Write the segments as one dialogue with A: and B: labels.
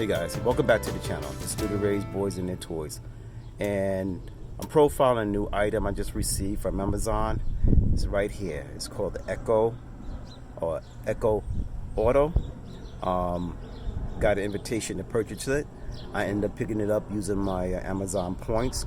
A: Hey guys, welcome back to the channel, the Studio Rays Boys and Their Toys. And I'm profiling a new item I just received from Amazon. It's right here. It's called the Echo or Echo Auto. Got an invitation to purchase it. I ended up picking it up using my Amazon points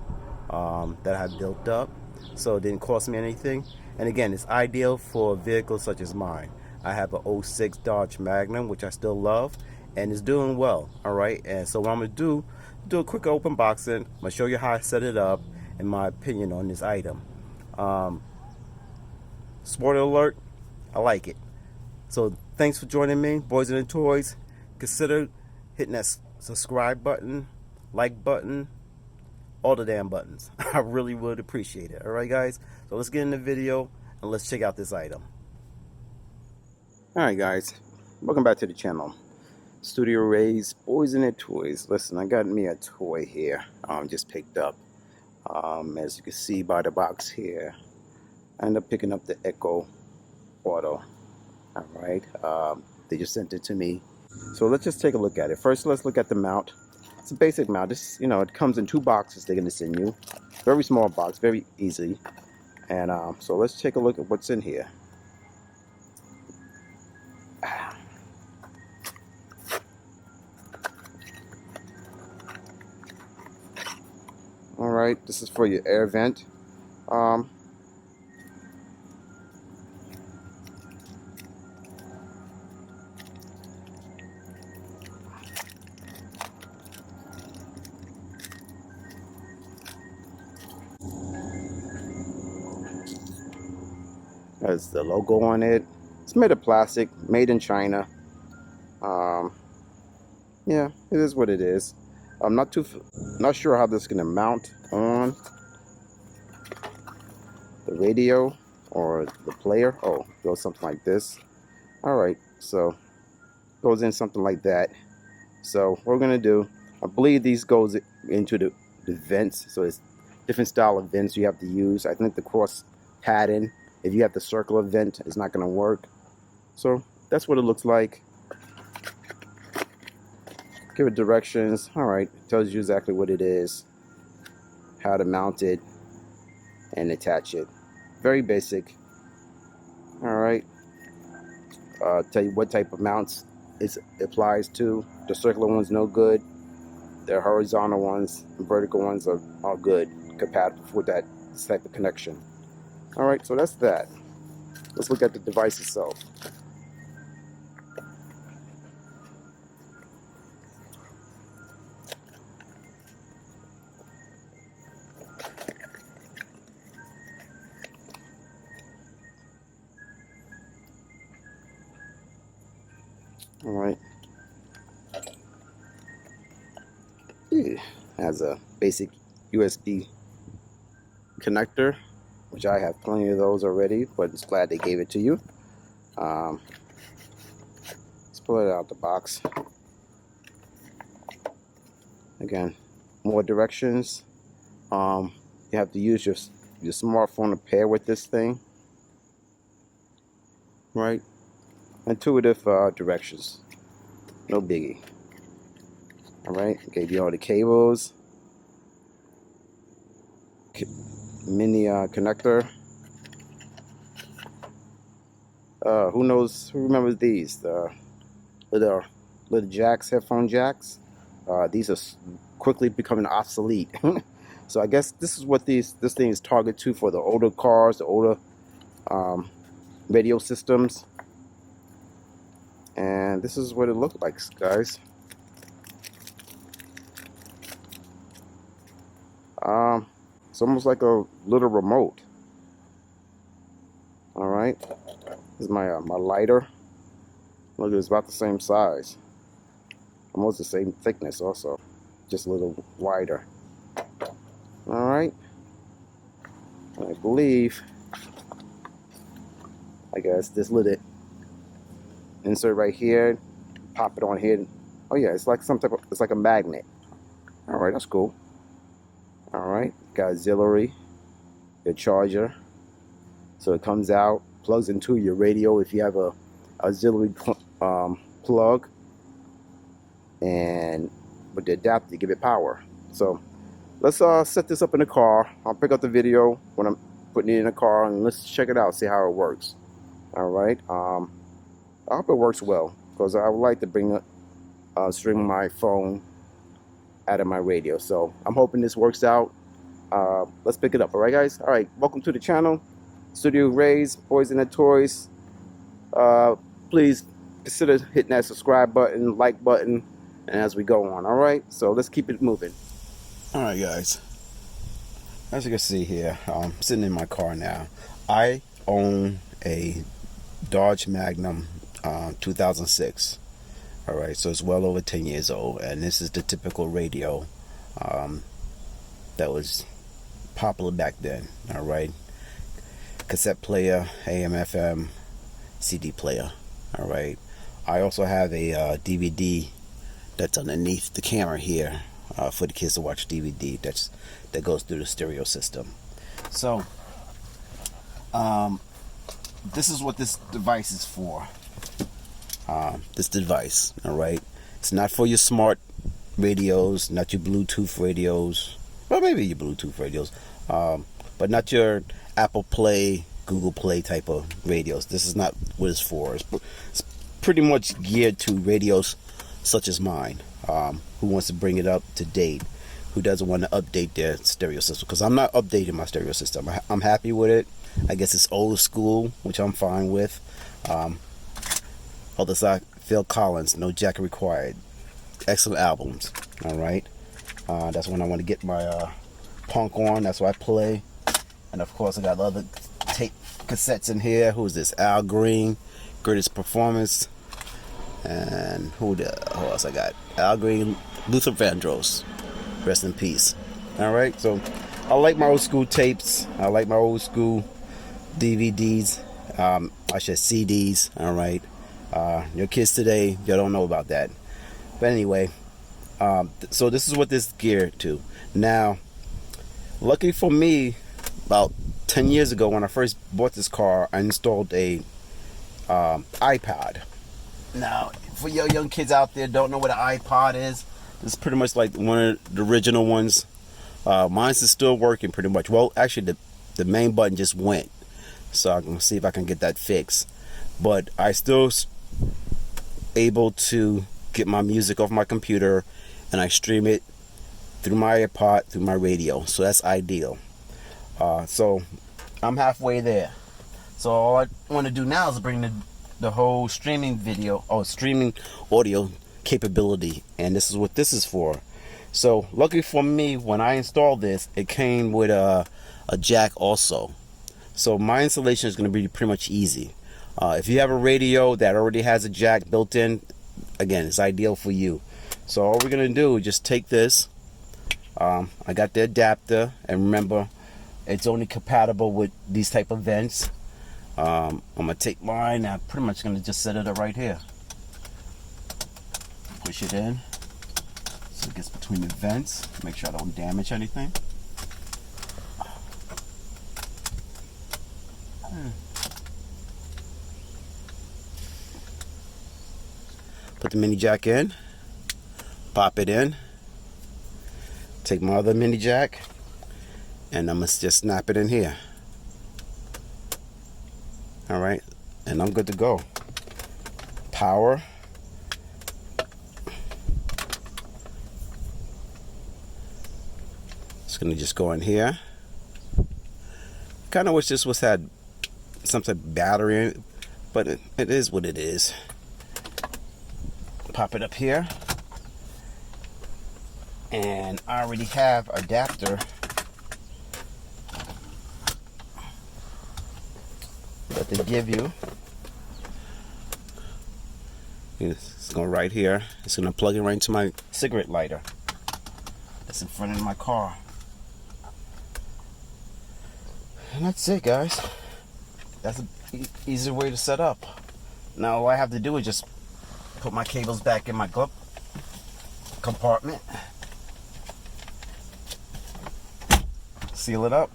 A: that I had built up. So it didn't cost me anything. And again, it's ideal for vehicles such as mine. I have an '06 Dodge Magnum, which I still love, and it's doing well. All right, and so what I'm gonna do a quick open boxing. I'm gonna show you how I set it up and my opinion on this item. Spoiler alert, I like it. So thanks for joining me, Boys and Toys. Consider hitting that subscribe button, like button, all the damn buttons. I really would appreciate it. All right, guys. So let's get in the video and let's check out this item. All right, guys. Welcome back to the channel. Studio Rays, Boys and Their Toys. Listen, I got me a toy here. Just picked up. As you can see by the box here, I ended up picking up the Echo Auto. All right. They just sent it to me. So let's just take a look at it. First, let's look at the mount. It's a basic mount. This, it comes in 2 boxes. They're gonna send you. Very small box, very easy. And so let's take a look at what's in here. All right, this is for your air vent. Has the logo on it. It's made of plastic, made in China. Yeah, it is what it is. I'm not sure how this is gonna mount on the radio or the player. Oh, it goes something like this. All right, so goes in something like that. So what we're gonna do, I believe these goes into the vents. So it's different style of vents you have to use. I think the cross pattern, if you have the circular vent, it's not gonna work. So that's what it looks like. Give it directions. All right, it tells you exactly what it is, how to mount it and attach it. Very basic. All right, tell you what type of mounts it applies to. The circular ones no good. The horizontal ones and vertical ones are good, compatible with this type of connection. All right, so that's that. Let's look at the device itself. All right. It has a basic USB connector, which I have plenty of those already, but it's glad they gave it to you. Let's pull it out the box. Again, more directions. You have to use your smartphone to pair with this thing, right? Intuitive directions, no biggie. All right, gave you all the cables, mini connector. Who remembers these? The little jacks, headphone jacks. These are quickly becoming obsolete. So I guess this is what this thing is targeted to, for the older cars, the older radio systems. And this is what it looked like, guys. It's almost like a little remote. All right, this is my lighter. Look, it's about the same size, almost the same thickness, also just a little wider. All right, I believe, I guess this little insert right here, pop it on here. Oh yeah, it's like it's like a magnet. All right, that's cool. All right, got auxiliary, your charger, so it comes out, plugs into your radio if you have a auxiliary plug, and with the adapter to give it power. So let's set this up in the car. I'll pick up the video when I'm putting it in the car, and let's check it out, see how it works. All right. I hope it works well, because I would like to bring stream my phone out of my radio. So I'm hoping this works out. Let's pick it up. All right, guys. All right. Welcome to the channel, Studio Rays, Boys and Toys. Please consider hitting that subscribe button, like button, and as we go on. All right. So let's keep it moving. All right, guys. As you can see here, I'm sitting in my car now. I own a Dodge Magnum 2006. All right, so it's well over 10 years old, and this is the typical radio that was popular back then. All right, cassette player, AM, FM, CD player. All right, I also have a DVD that's underneath the camera here for the kids to watch DVD. That goes through the stereo system. So, this is what this device is for. This device, all right, it's not for your smart radios, not your Bluetooth radios, well, maybe your Bluetooth radios, but not your Apple Play, Google Play type of radios. This is not what it's for. It's pretty much geared to radios such as mine, who wants to bring it up to date, who doesn't want to update their stereo system, because I'm not updating my stereo system. I'm happy with it. I guess it's old school, which I'm fine with. Other side, Phil Collins, No Jacket Required. Excellent albums. All right. That's when I want to get my punk on. That's what I play. And of course, I got other tape cassettes in here. Who's this? Al Green, Greatest Performance. And who else I got? Al Green, Luther Vandross. Rest in peace. All right. So I like my old school tapes. I like my old school DVDs. I should CDs. All right. Your kids today, you don't know about that. But anyway, so this is what this is geared to. Now, lucky for me, about 10 years ago when I first bought this car, I installed a iPod. Now, for your young kids out there don't know what an iPod is, it's pretty much like one of the original ones. Mine's is still working pretty much. Well, actually, the main button just went. So I'm going to see if I can get that fixed. But I still able to get my music off my computer, and I stream it through my iPod, through my radio. So that's ideal. So I'm halfway there. So all I want to do now is bring the whole streaming video or streaming audio capability, and this is what this is for. So lucky for me, when I installed this, it came with a jack also. So my installation is going to be pretty much easy. If you have a radio that already has a jack built in, again, it's ideal for you. So all we're going to do is just take this. I got the adapter, and remember, it's only compatible with these type of vents. I'm going to take mine, and I'm pretty much going to just set it up right here. Push it in so it gets between the vents. Make sure I don't damage anything. Put the mini jack in, pop it in, take my other mini jack, and I'm going to just snap it in here. All right, and I'm good to go. Power. It's going to just go in here. Kind of wish this had some type of battery in it, but it is what it is. Pop it up here, and I already have adapter that they give you. It's going right here. It's going to plug it right into my cigarette lighter that's in front of my car. And that's it, guys. That's an easy way to set up. Now all I have to do is just put my cables back in my glove compartment, seal it up,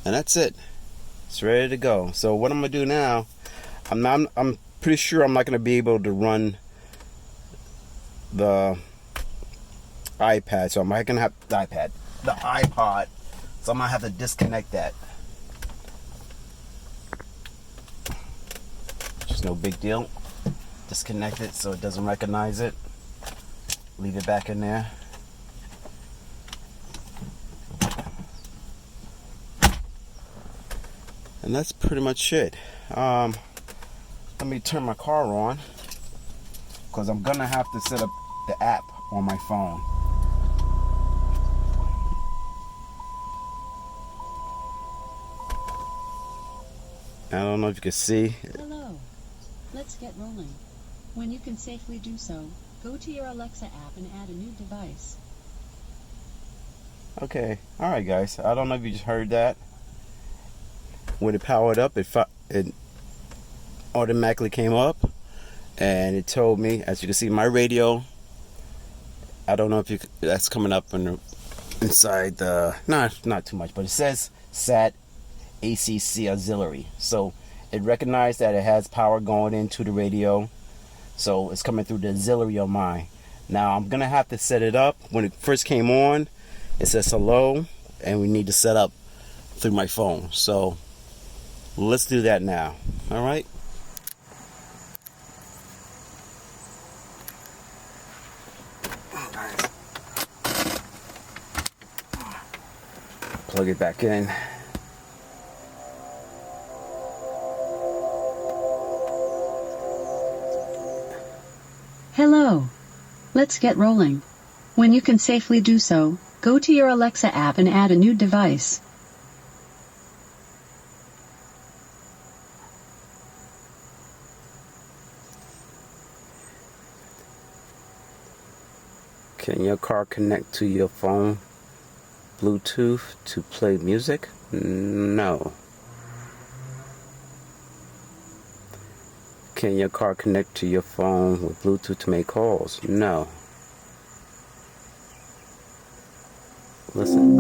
A: and that's it. It's ready to go. So what I'm gonna do now, I'm pretty sure I'm not gonna be able to run the iPad, so I'm not gonna have the iPod, so I'm gonna have to disconnect that. Just no big deal. Disconnect it so it doesn't recognize it. Leave it back in there. And that's pretty much it. Let me turn my car on, because I'm gonna have to set up the app on my phone. I don't know if you can see.
B: Hello. Let's get rolling. When you can safely do so, go to your Alexa app and add a new device.
A: Okay, alright guys, I don't know if you just heard that. When it powered up, it automatically came up, and it told me, as you can see, my radio. I don't know if that's coming up inside the, not too much, but it says SAT ACC auxiliary. So it recognized that it has power going into the radio, so it's coming through the auxiliary on mine. Now I'm gonna have to set it up. When it first came on, it says hello, and we need to set up through my phone. So let's do that now. All right. Plug it back in.
B: Hello. Let's get rolling. When you can safely do so, go to your Alexa app and add a new device.
A: Can your car connect to your phone Bluetooth to play music? No. Can your car connect to your phone with Bluetooth to make calls? No. Listen.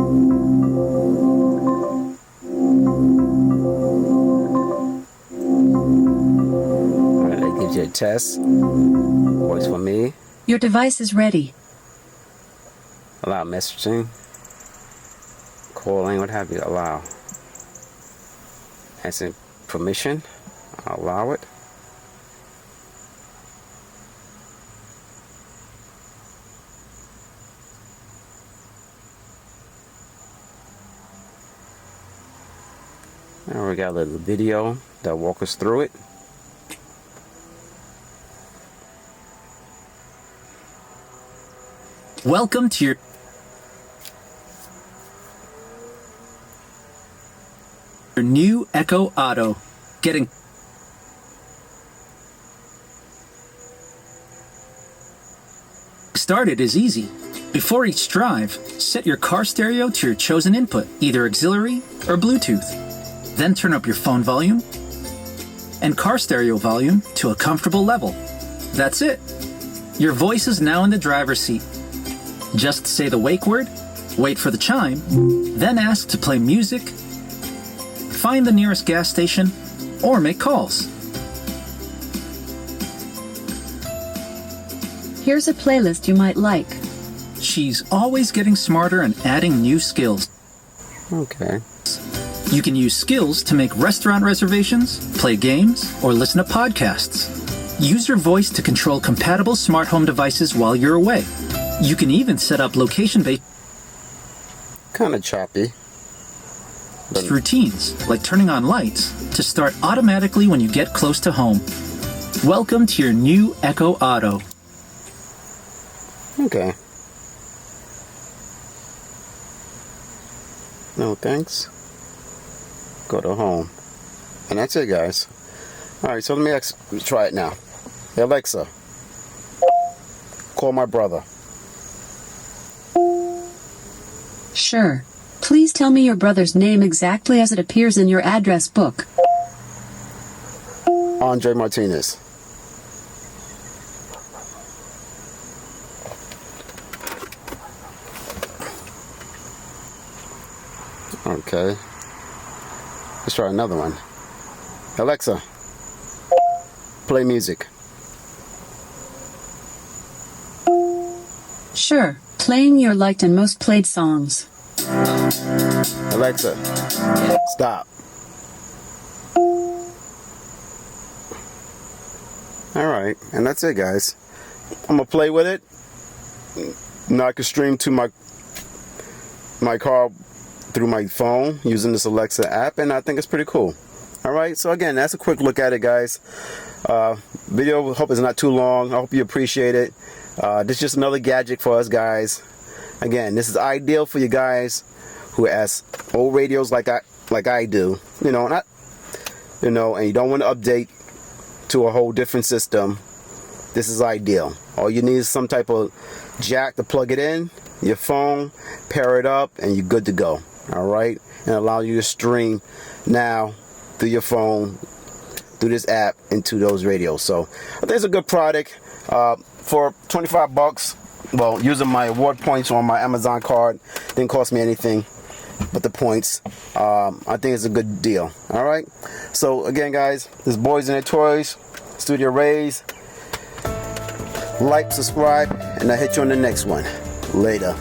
A: Alright, that gives you a test. Voice for me.
B: Your device is ready.
A: Allow messaging, calling, what have you. Allow. Asking permission. I'll allow it. And we got a little video that'll walk us through it.
C: Welcome to your new Echo Auto. Getting started is easy. Before each drive, set your car stereo to your chosen input, either auxiliary or Bluetooth. Then turn up your phone volume and car stereo volume to a comfortable level. That's it. Your voice is now in the driver's seat. Just say the wake word, wait for the chime, then ask to play music, find the nearest gas station, or make calls.
B: Here's a playlist you might like.
C: She's always getting smarter and adding new skills.
A: Okay.
C: You can use skills to make restaurant reservations, play games, or listen to podcasts. Use your voice to control compatible smart home devices while you're away. You can even set up location-based
A: Kind of choppy.
C: routines, like turning on lights, to start automatically when you get close to home. Welcome to your new Echo Auto.
A: Okay. No thanks. Go to home. And that's it, guys. Alright, so let me try it now. Hey, Alexa, call my brother.
B: Sure. Please tell me your brother's name exactly as it appears in your address book.
A: Andre Martinez. Okay. Let's try another one. Alexa, play music.
B: Sure, playing your liked and most played songs.
A: Alexa, stop. Alright, and that's it, guys. I'm gonna play with it. Now I can stream to my car through my phone using this Alexa app, and I think it's pretty cool. Alright, so again, that's a quick look at it, guys. Video, I hope it's not too long. I hope you appreciate it. This is just another gadget for us guys. Again, this is ideal for you guys who has old radios like I do. And you don't want to update to a whole different system. This is ideal. All you need is some type of jack to plug it in, your phone, pair it up, and you're good to go. Alright? And allow you to stream now through your phone, through this app, into those radios. So I think it's a good product. For 25 bucks, well, using my award points on my Amazon card, didn't cost me anything but the points. I think it's a good deal. Alright? So again, guys, this Boys and Their Toys, Studio Rays. Like, subscribe, and I'll hit you on the next one. Later.